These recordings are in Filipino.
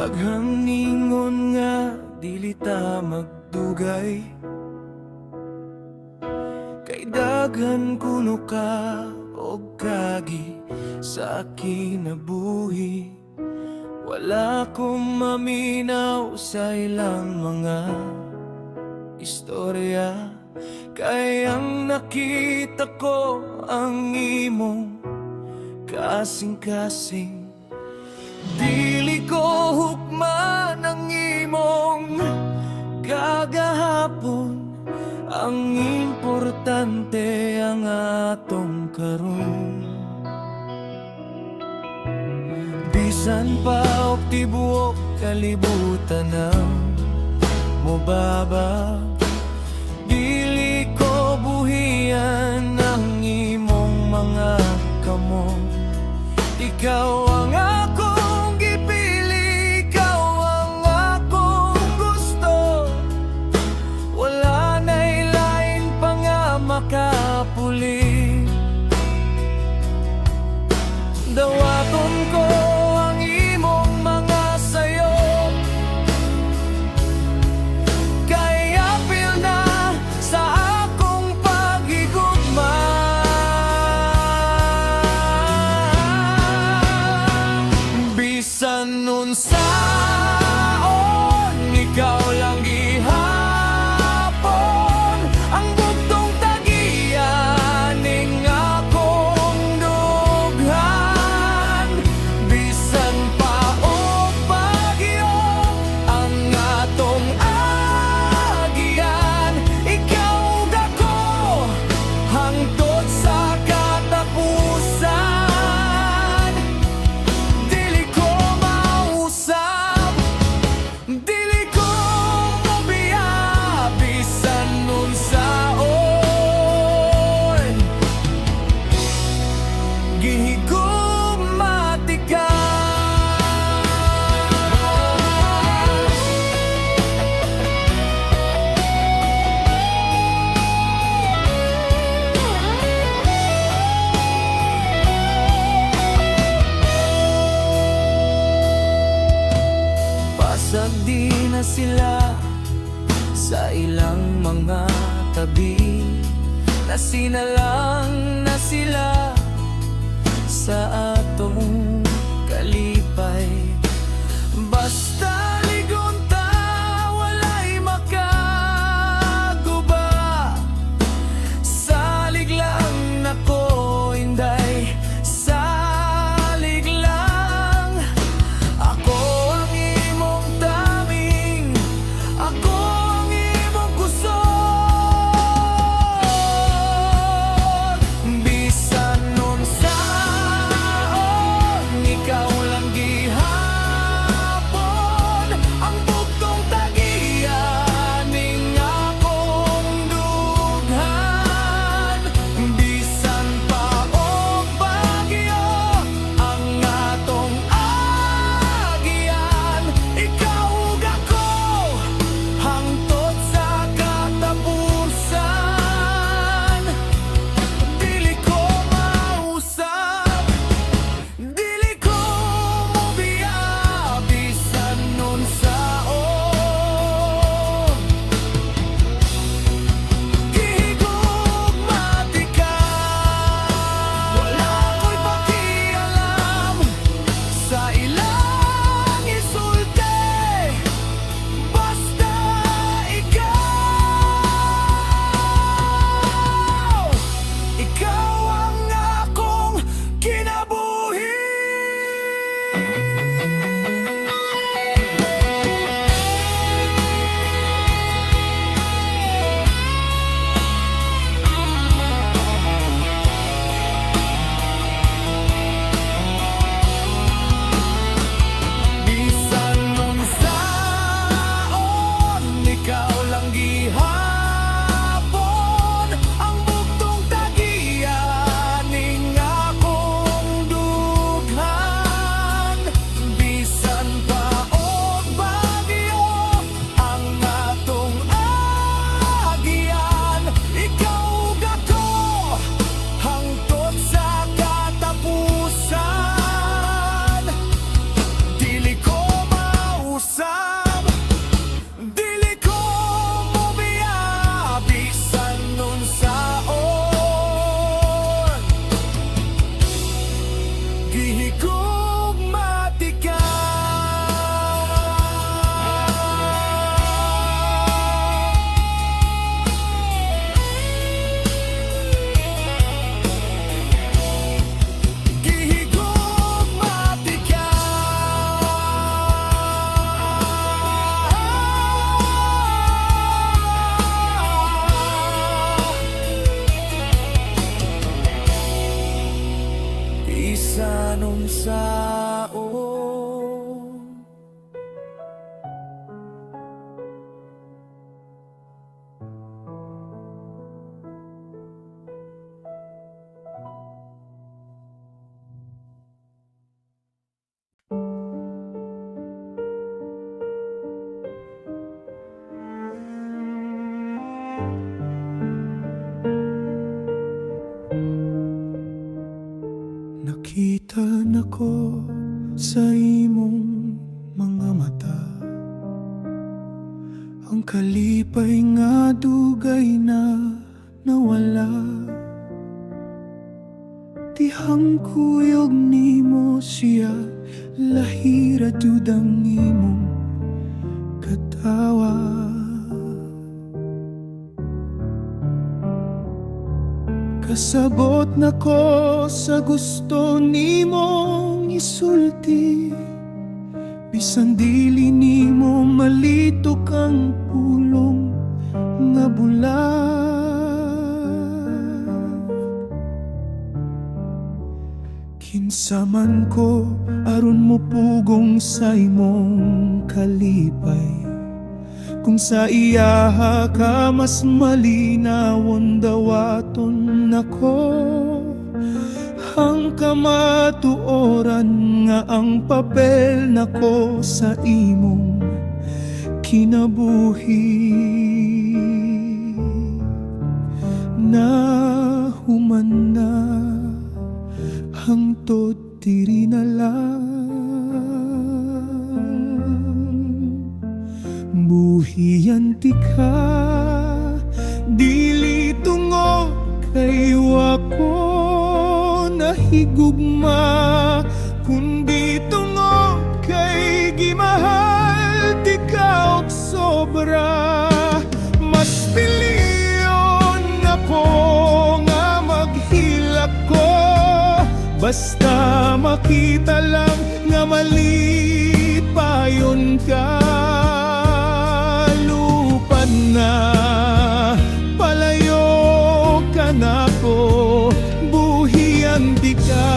Daghang ningon nga dili ta magdugay, kay daghan kuno ka og kagi sa kinabuhi. Wala kong maminaw sa ilang mga istorya, kay ang nakita ko ang imong kasing-kasing. Dili ko hukman ang imong kagahapon, ang importante ang atong karon. Bisan pa og tibuok kalibutan ang mobaba, dili ko buhian ang imong mga kamot. Ikaw ang akong gipili, ikaw ang akong gusto. Wala na'y lain pa nga makapuli. Dawaton ko ang imong mga sayo, kay apil na sa akong paghigugma. Bisan unsaon, ikaw lang gihapon ang bugtong tagian ning akong dughan. Bisan pa og bagyo ang atong agian, ikaw dako hangtod sa katapusan. Dili ko mausap, dili ko mabiya, bisan unsaon gihigugmati ka. Pasag di na sila sa ilang mga tabi, nasinalang na sila sa atong kalipay. Basta ligon ta, walay makaguba. Salig lang nako, inday, salig lang. Ako ang imong taming, ako ang imong kusog. Bisan unsaon, ikaw lang gihapon kalipay nga dugay na nawala. Tihang kuyog nimo siya, lahira dudang imong katawa. Kasabot na ko sa gusto nimong isulti, bisan dili nimo malito kang pulong nga bulag. Kinsa man ko aron mo pugong sa imong kalipay, kung sa iyaha ka mas malinawon dawaton nako. Ang kamatuoran nga ang papel nako sa imong kinabuhi. Nahuman na hangtod diri na lang, buhian ti ka, dili tungod kay wako nahigugma, kundi tungod kay gimahal ti ka og sobra. Mas piliyon ako nga maghilak ko, basta makita lang nga mali payon ka. Lupad na palayo ka na ko, buhian di ka.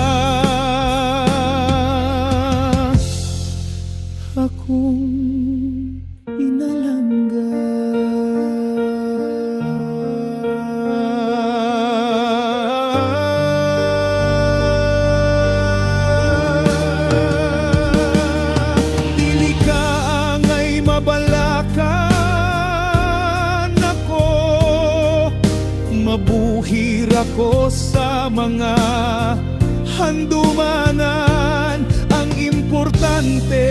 Akong inalangga. Dili ka angay mabalakan ako, mabuhir ako sa mga handumanan. Ang importante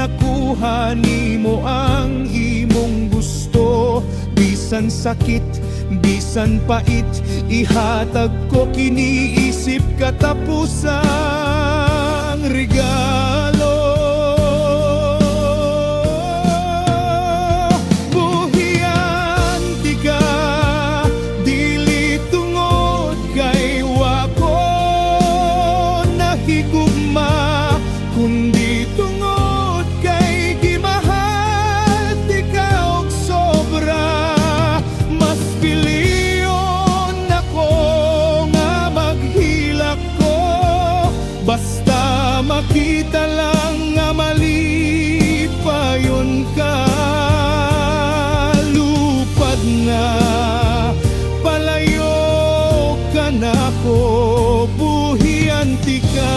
nakuha nimo ang imong gusto, bisan sakit, bisan pait, ihatag ko kiniisip katapusang regalo. Buhian ti ka, dili tungod kay wako nahigugma, kundi tungod kay gimahal ti ka og sobra. Mas piliyon ako nga maghilak ko, basta makita lang nga mali payon ka. Lupad na palayo ka na ko, buhian ti ka.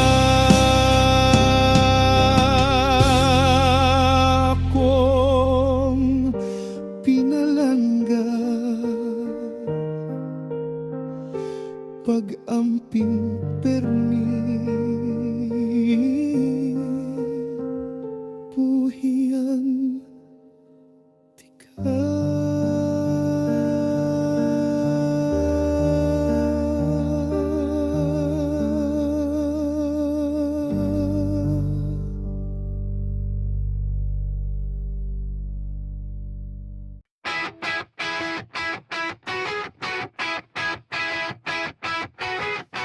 Akong pinalangga, pag-amping permi, buhian ti ka.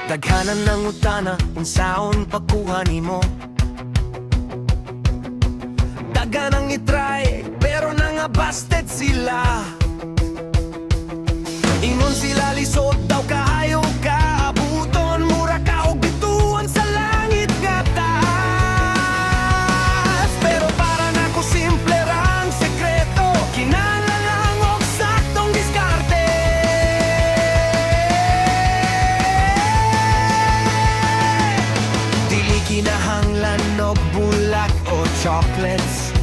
Daghanan ng utana, unsaon pagkuha nimo. Daghanang itry, pero nangabasted sila. Ingon sila lisod daw kaayo ka, abuton mura ka og bituan sa langit nga taas. Pero para nako simple rang sekreto, kinahanglan lang og saktong diskarte. Kinahanglan og bulak o chocolates,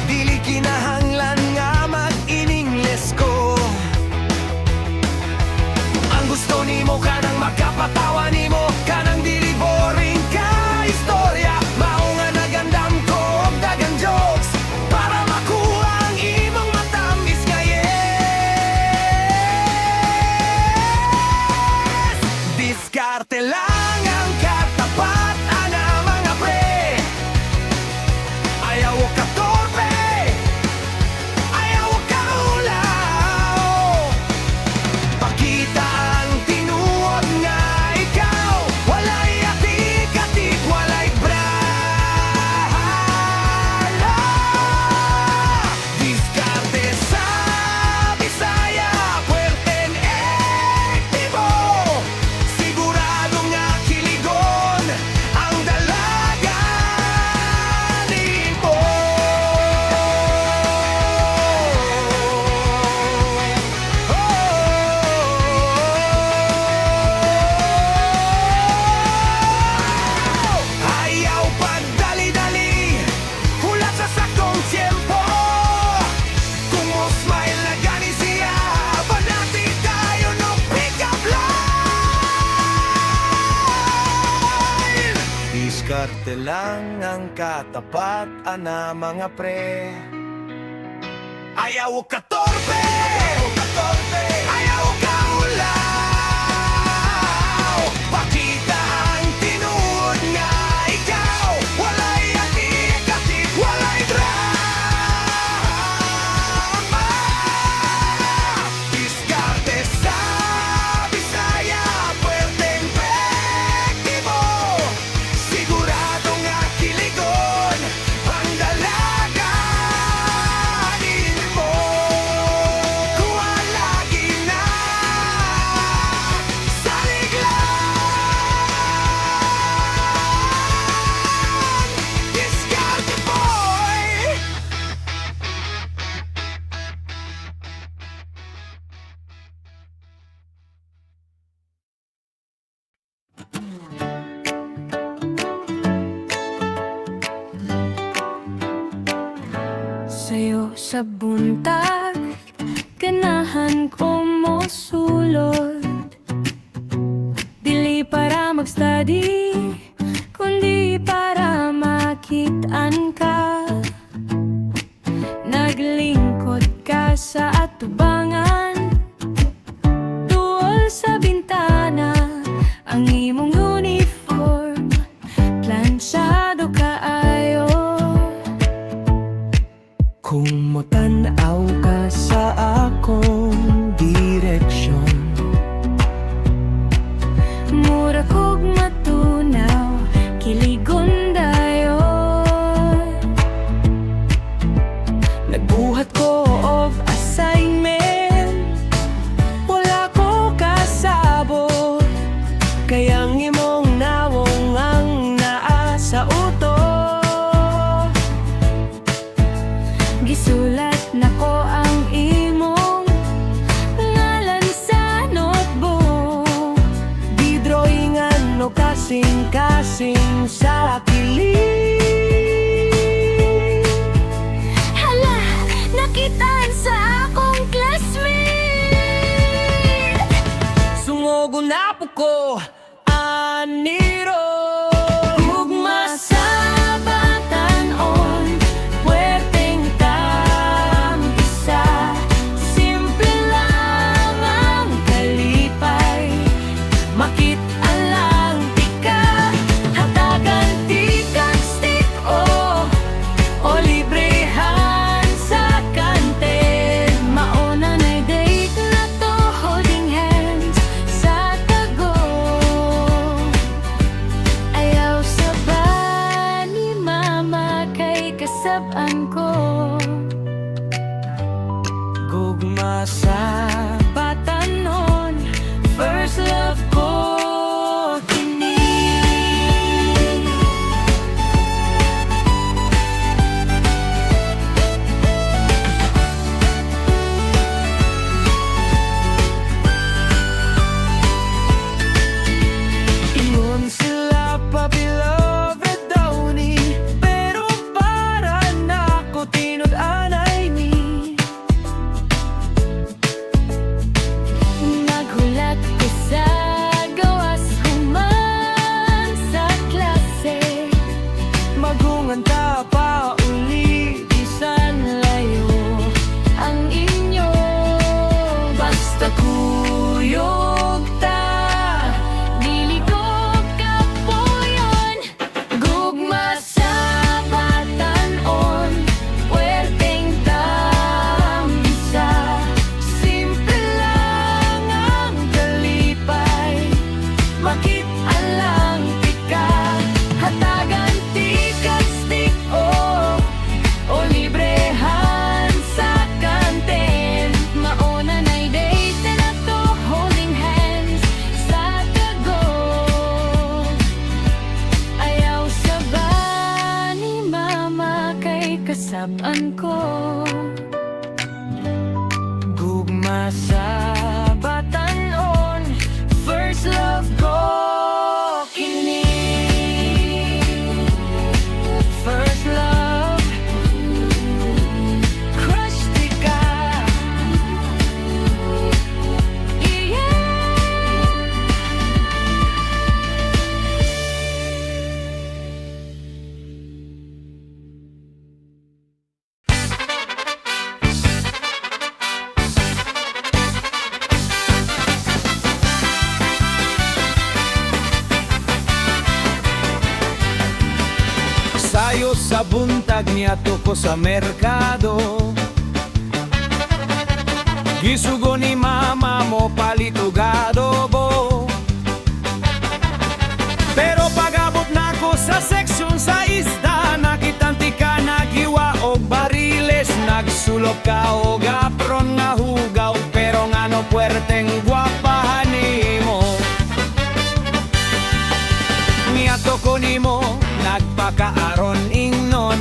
dili kinahanglan nga mag-iningles ko. Ang gusto nimo kanang makapatawa nimo, kanang dili boring ka istorya. Mao nga nagandam ko og daghang jokes para makuha Ide lang ang katapat ana mga pre. Ayaw ka torpe, ayaw ka ulaw. Pakita ang tinuod nga ikaw. Walay atik-atik, walay drama. Diskarte sa Bisaya, puwerteng pektibo. Sigurado nga kiligon ang dalaganin mo. Kuha lagi na sa liglan. Diskarte boy. Sa'yo sa buntag, ganahan ko mo sulod. Dili para mag-study, kundi para makitaan ka. Naglingkod ka sa atubangan, duol sa bintana, ang imong uniform, plansyado kaayo. Kung matanaw ka sa akong direksyon, Mura kog matunaw, kiligon dayon. nagbuhat ko og assignment, wala ko kasabot. Kaya ang imong nawong ang naa sa uto. Gisulat nako ang imong ngalan sa notebook. Di drawingan o kasing-kasing sa kilig. Hala, nakitaan sa akong classmate. Sungogo na po ko, aniro. Ugma sa batanon, puwerteng tambisa. Simple lang ang kalipay, makit-alang tika. Hatagan tikang stick o librehan sa kanten. Mauna na'y date na to, holding hands sa tago. Ayaw sa ba ni mama kay kasabaan ko. Gugma sa Batanon, first love ko kini. ingon sila pa beloved daw ni, pero para nako tinud-anay ni. Naghulat ko sa gawas human sa klase. Magungan ta pa uli, Bisan layo ang inyo, basta kuyog ta, diligog ka po yun. Gugma sa batanon, puwerteng tambisa. Simple lang ang kalipay, makit-alang tika. Hatagan tikag stick o librehan sa kanten. Mauna na'y date na to, holding hands sa tago. Ayaw sa ba ni mama kay kasabaan ko. gugma sa batanon, First love ko kini. first love. Crush di ka. Yeah. Alas 10 sa buntag niya ko sa merkado. Gisugo ni mama mo palitugado bo. Pero pag-abot na ko sa seksyon sa isda, nakitanti ka nagiwa og bariles. Nagsulok ka og apron nga hugaw, pero nga no puwerteng gwapahan nimo. Miato ko nimo, nagpakaaron ingnon.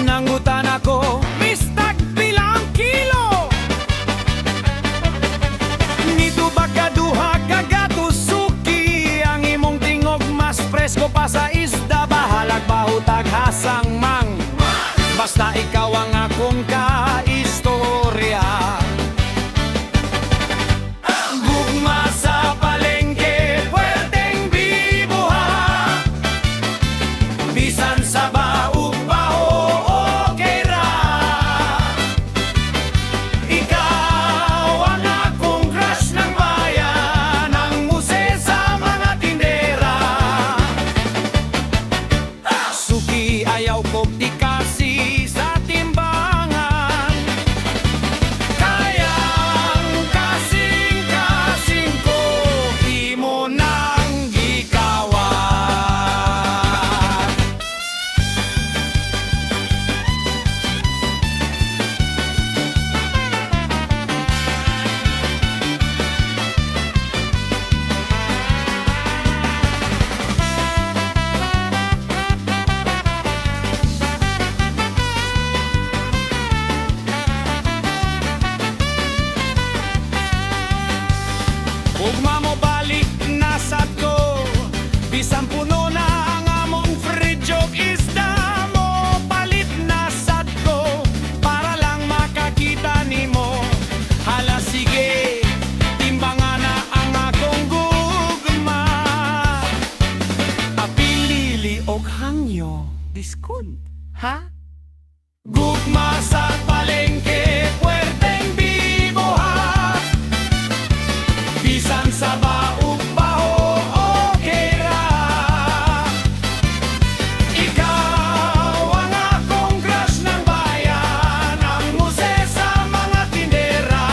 Nangutan ako, mistag bilang kilo. Nito ba kaduha kagatos suki, ang imong tingog mas presko pa sa isda. Bahalag bahutag hasang mang, basta ikaw ang akong kaistorya. Gugma sa palengke, pwedeng bibuha. Bisan sa baog baho, okay ra. Ikaw ang akong crush ng bayan, ang muse sa mga tindera. Suki ayaw ko di kasi sa timbangan. Kayang kasing-kasing ko, di mo nang gikawan. Ugma mo balik nasad ko, bisan puno na ang among fridge og isda mo. Palit nasad ko, para lang makakita nimo. Hala sige, timbangan na ang akong gugma. Apilili og hangyo, diskunt, ha? Gugma sa palengke, pwedeng bibuhat. Bisan sa baog baho, okay ra. Ikaw ang akong crush ng bayan, ang muse sa mga tindera.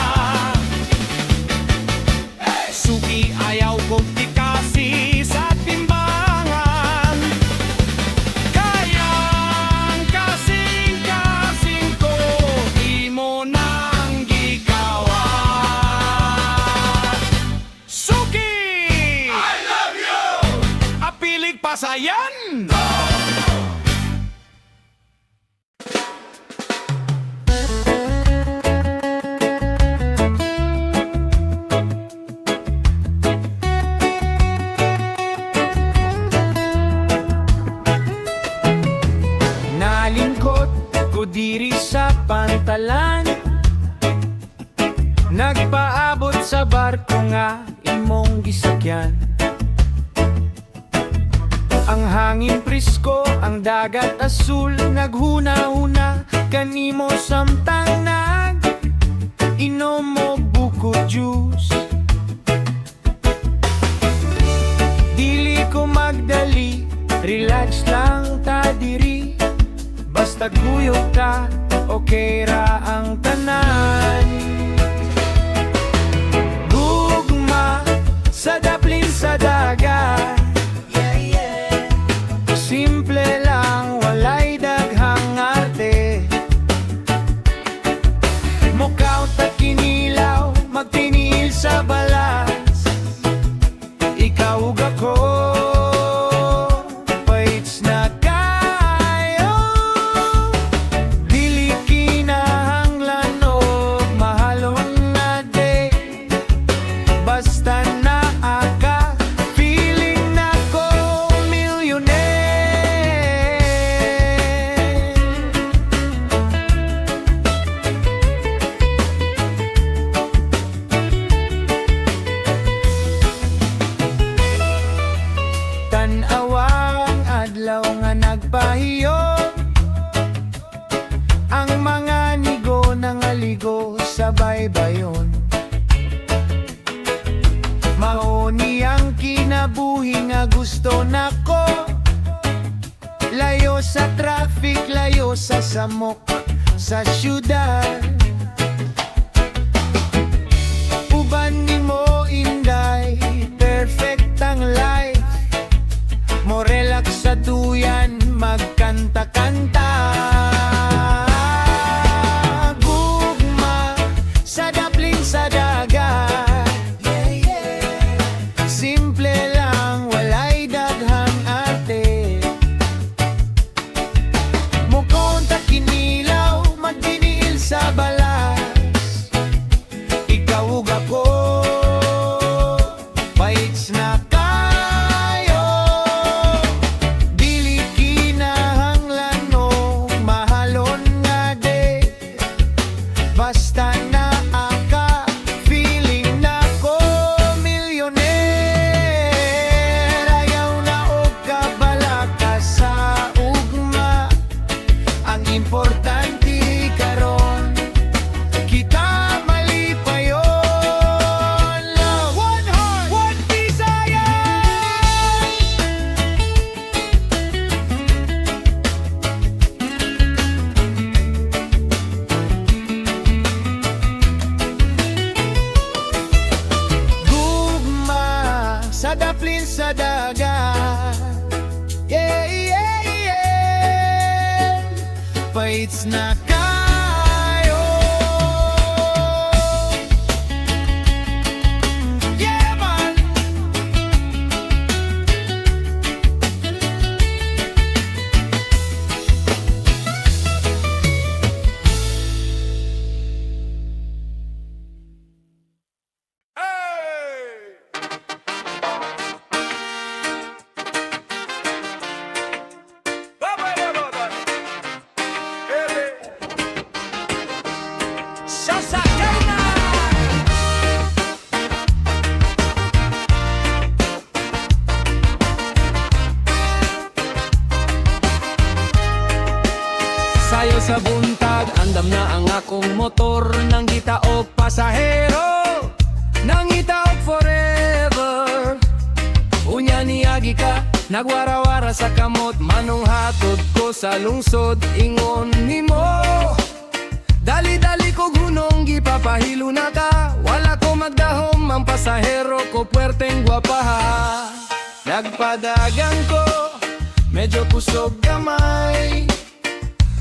Suki ayaw kong tikasi sa timbangan. Kayang kasing-kasing ko, di mo nang gikawan. Suki! I love you! Apilig pasayan! Nalingkot ko diri sa pantalan, nagpaabot sa barko nga imong gisakyan. Ang hangin prisko, ang dagat asul, naghuna-huna kanimo samtang inom mo buko juice. Dili ko magdali, relax lang ta diri. Basta guyog ka, okay ra ang tanan. Gugma sa daplin sa dagat, simple lang, walay daghang arte. Mukaw ta kinilaw, magtinil sa balas. Ikaw ug ako, paits na kayo. Dili kinahanglan og mahalon na day. Basta naa ka, feeling na ko millionaire. Tan-awang adlaw nga nagpahiyom, ang mga nigo nangaligo sa baybayon. Mao ni ang kinabuhi nga gusto nako, sa traffic, layo sa samok, sa syudad. Uban ni mo inday, perfect ang life. Mo relax sa duyan, magkanta-kanta. Gugma sa daplin sa dagat. Simple lang, walay daghang arte. Mukonta kinilaw, magdiniil sa balas. Ikaw ug ako, paits na kayo. Dili kinahanglan og mahalon nga de. Basta naa ka, feeling na ko milyoner. Ayaw na og kabalaka sa ugma. Ang importante karon, kita malipayon. One heart, one desire. Gugma sa daplin sa dagat. Yeah, yeah, yeah. Paits na kayo. Yeah, man. Sayo sa buntag, andam na ang akong motor. Nang gitaog pasahero, nang gitaog forever. Unya niagi ka, nagwarawara sa kamot. Manong hatod ko sa lungsod, ingon nimo. Dali-dali ko gunong, gipapahilo na ka. Wala ko magdahom, ang pasahero ko puwerteng gwapaha. Nagpadagang ko, medyo kusog gamay.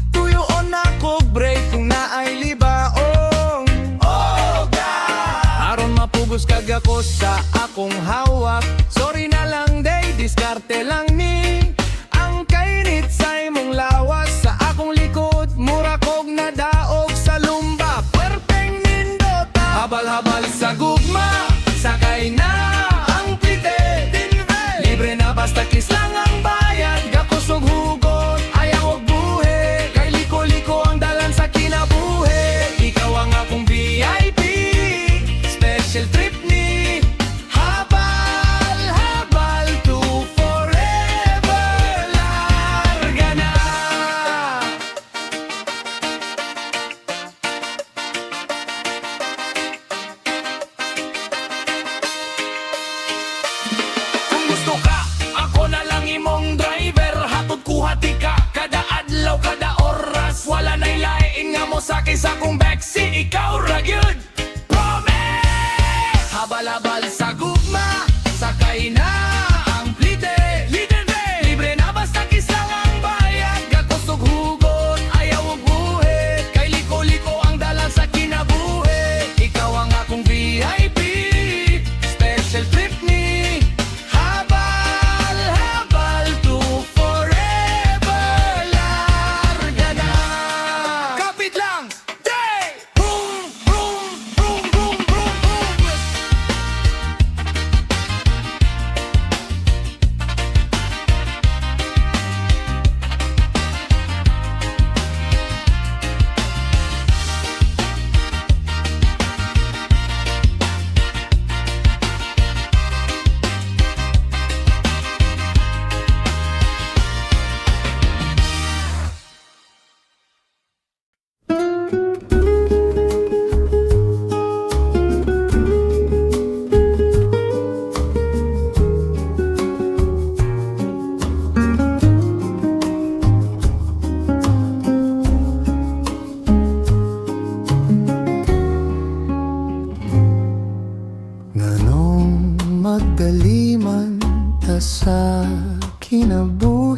Tuyoon ako break kung naay libaong. Oh God! Aron mapugos kag ako sa akong hawak. Sorry na lang day, diskarte lang ni. Ang kainit sa imong lawas sa akong likod. Mura kog nadaog sa lumba, puwerteng nindota. Habal-habal sa gugma, sakay na ang plite. Libre na basta kiss lang ang bayad. Gakusog hugot, ayaw og buhe. Kay liko-liko ang dalan sa kinabuhi. Ikaw ang akong VIP, special trip ni. Habal-habal to forever. Larga na. Kung gusto ka, ako na lang imong driver. Hatod ko hati ka, kada adlaw, kada oras. Wala na'y lain nga mo sakay sa akong backseat. Ikaw ra gyud, promise. Habal-habal sa gugma, sakay na ang plite. Libre na basta kiss lang ang bayad. Gakusog hugot, ayaw og buhe. Kay liko-liko ang dalan sa kinabuhi. Ikaw ang akong VIP, special trip ni. Habal-habal to forever. Larga na. Kapit lang, day!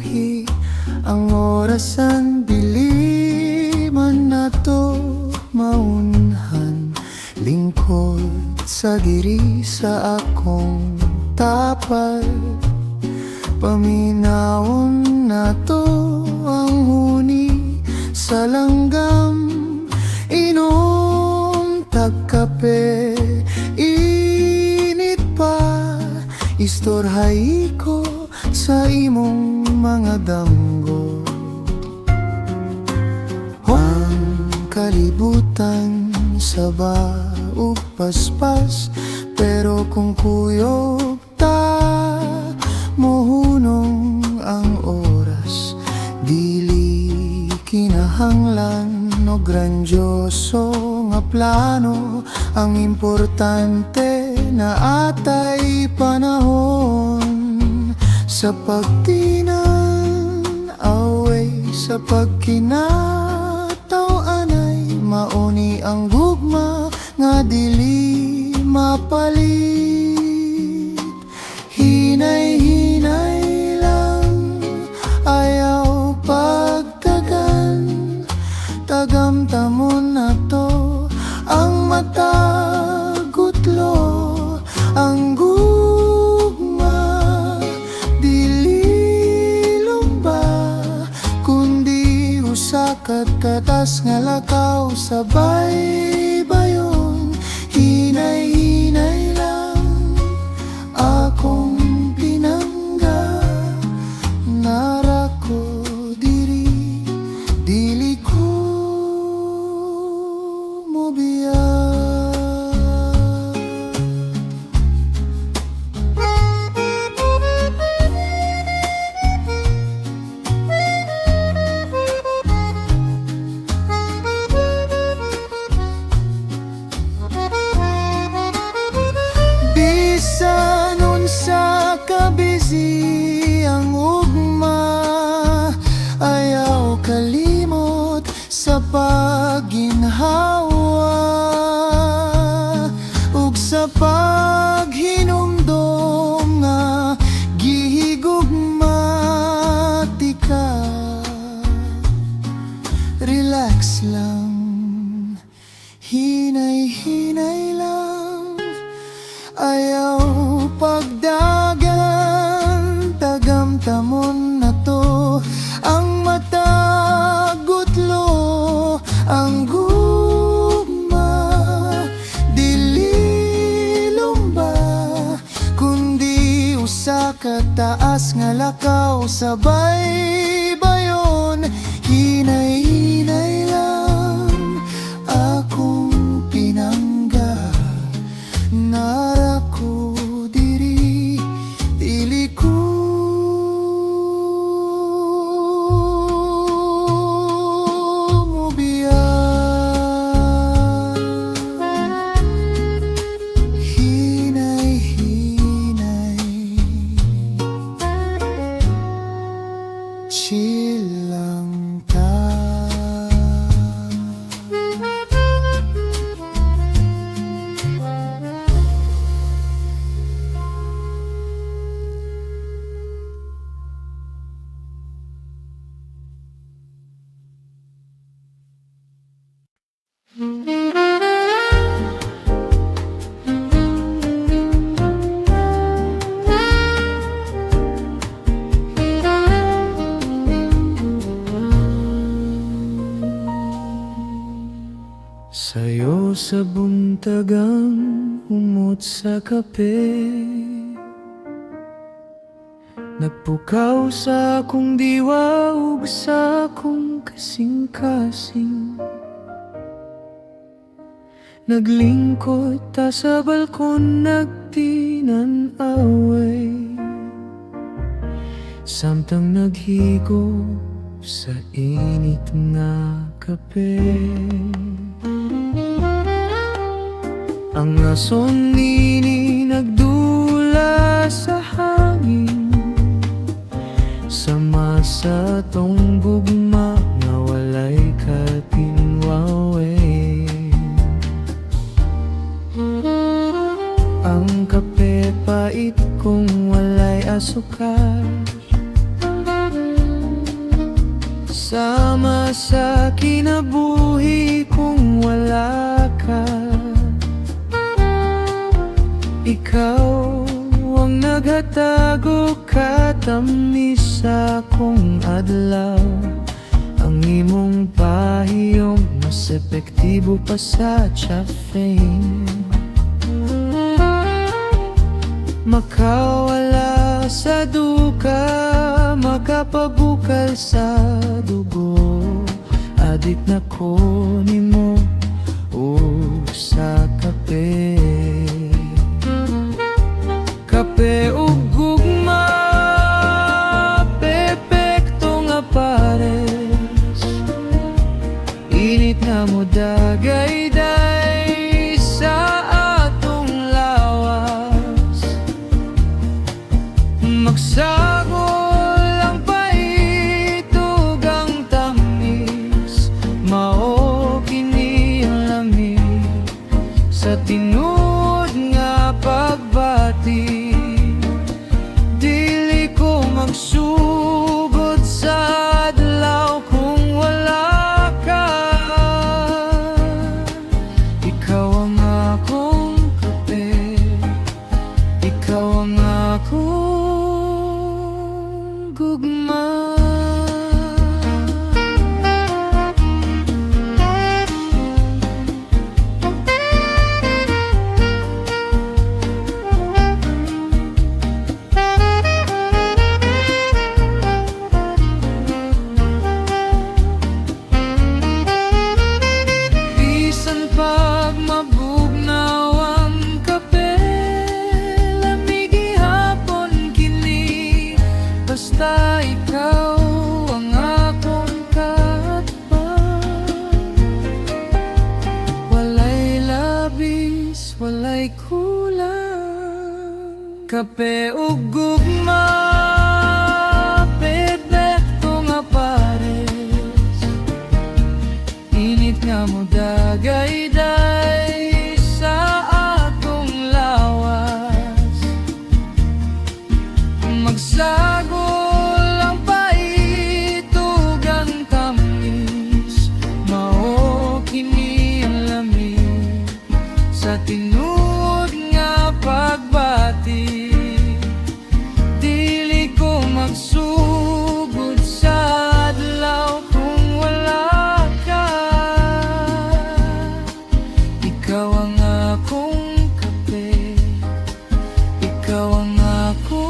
buhi ang orasan diliman na to maunhan lingkod sa diri sa akong tapal paminawon na to ang huni sa langgam inom tagkape init pa istorhay ko sa imong mga danggo ang kalibutan sa baog paspas pero kung kuyog ta mohunong ang oras dili kinahanglan no grandioso nga plano ang importante na atay panahon sa pagtinan away sa pagkinataw-anay mauni ang gugma nga dili mapalit hinay-hinay lang ayaw pagtagan tagamtamon na to ang matagutlo ang gugma dililong ba kundi usa ka katas nga lakaw sabay bayon hinay-hinay lang akong pinangga nara ko diri dili ko mobiya bisan unsa ka busy ang ugma ayaw kalimot sa pagginhawa ug sa paghinumdom nga gihigugmatika relax lang hinay-hinay lang ayaw pagdagan tagamtamon na to ang matagutlo ang gugma dililong ba kundi usa ka taas nga lakaw sabay bayon hinay-hinay lang akong pinangga nara ko diri dili ko mobiya hinay-hinay chill lang ta sayo sa buntagang umot sa kape nagpukaw sa akong diwa ug sa akong kasing-kasing naglingkod ta sa balkon nagtinan-away samtang naghigo sa init nga kape ang ason nini nagdula sa hangin sama sa tong gugma nga walay katinwawe ang kape pait kung walay asukal Sama sa kinabuhi kung wala ka. Ikaw ang naghatago katamis sa akong adlaw. Ang imong pahiyom mas epektibo pa sa caffeine. Makawala sa duka, makapabukal sa dugo. Adik na ko nimo ug sa kape. Kape ug gugma, pepekto nga pares. Init nga mo dagay-day sa atong lawas. Magsagol ang paitog ang tamis, mao kini ang lamig sa tinud nga pagbati. Dili ko magsugod sa adlaw kung wala ka. Ikaw ang akong kape, ikaw ang akong gugma. Bisan pag mabugnaw ang kape, lamig ihapon kini. Basta ikaw ang akong katpan. Walay labis, walay kulang. Kape ug gugma, perfecto nga pares. Init nga mo dagay-day sa atong lawas. Magsagol ang paitog ang tamis, mao kini ang lamig sa tinud nga pagbati. Dili ko magsugod sa adlaw kung wala ka. Ikaw ang akong kape, ikaw ang akong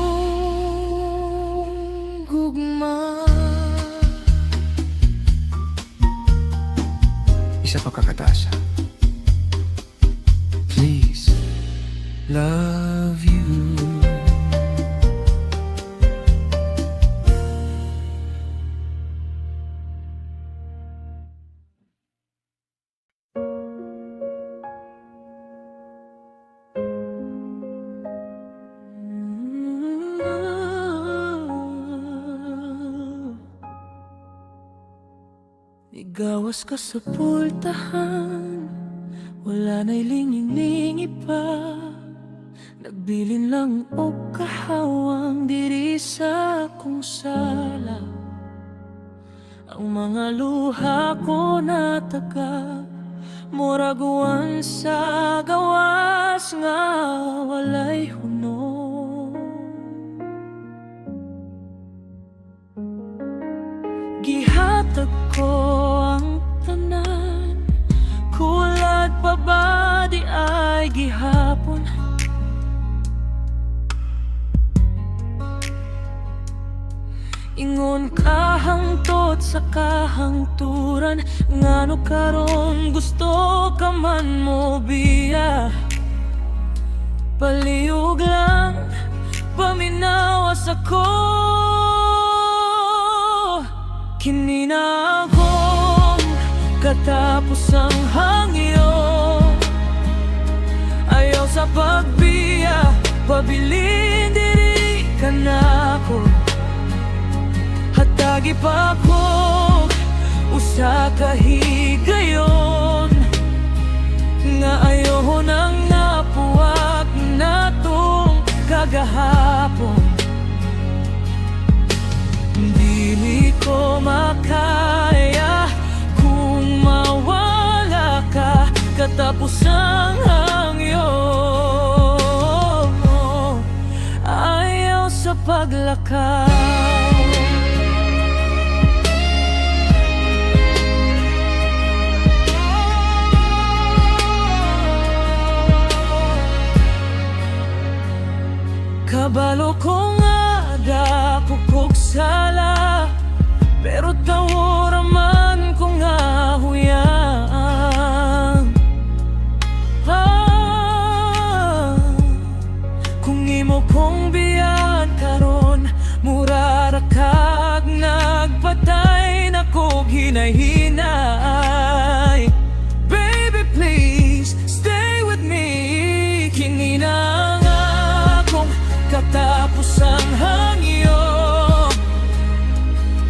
gugma. Isa pa kakataas. Please, love you. Igawas ka sa pultahan, wala na'y linging-lingi pa. Nagbilin lang og kahawang diri sa akong sala. Ang mga luha ko nataga, muraguan sa gawas nga walay hunong. Gihatag ko ang tanan, kulat pa ba di ay gihapon. Ingon kahangtot sa kahangturan, ngano karon gusto ka man mo biya. Palihog lang, paminawas ako. Kini na akong katapos ang hangyo. Ayaw sa pagbiya, pabilin diri ka na ako. Hatagi pa ko, usa ka higayon. Nga ayaw nang napuwag na tong kagahapon. Dili ko maka katapusang hangyo. Ayaw sa paglakaw. Kabalo ko nga dako kog sala, pero tawora man ko nga huyang. Kung imo kong biyan karon, murara kag nagpatay na kog hinay-hinay. Baby please, stay with me. Kini na nga akong katapusang hangyo.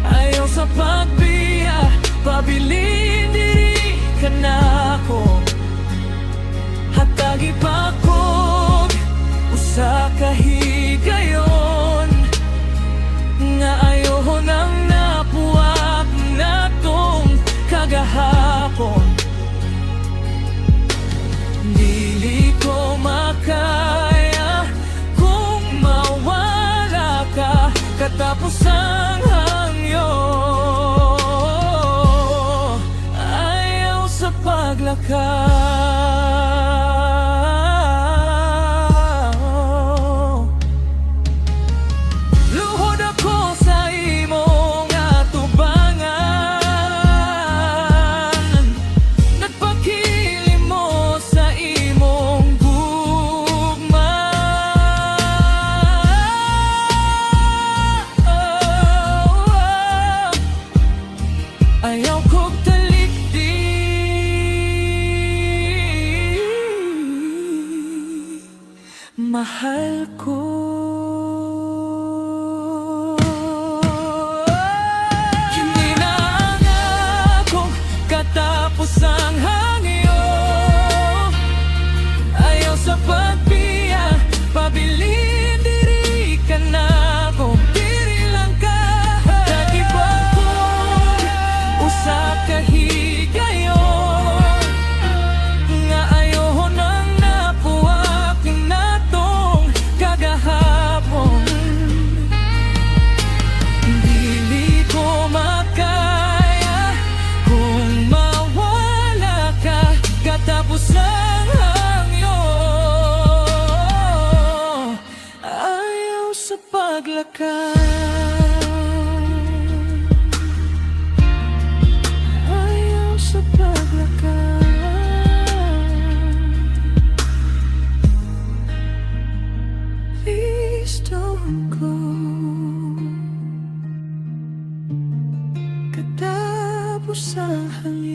Ayaw sa pagbiya, pabilin diri ka na ako. Hatagi pa kog usa ka higayon, nga ayaw nang napuwak natong kagahapon. Dili ko makaya kung mawala ka katapusang hangyo. Ayaw sa paglakaw. Luhod ako sa imong atubangan, nagpakili mo sa imong gugma. Ayaw kog talikdi, mahal ko. Kini na ang akong katapusang hangyo. Ayaw sa pagbiya, pabilin diri ka na ako. Diri lang ka, tagibag ko usa ka higayon, nga ayaw nang napuwak natong kagahapon. Dili ko makaya kung mawala ka katapusang hangyo. Ayaw sa paglakaw. Ayaw sa paglakaw. Please don't go. Katapos ang hangin.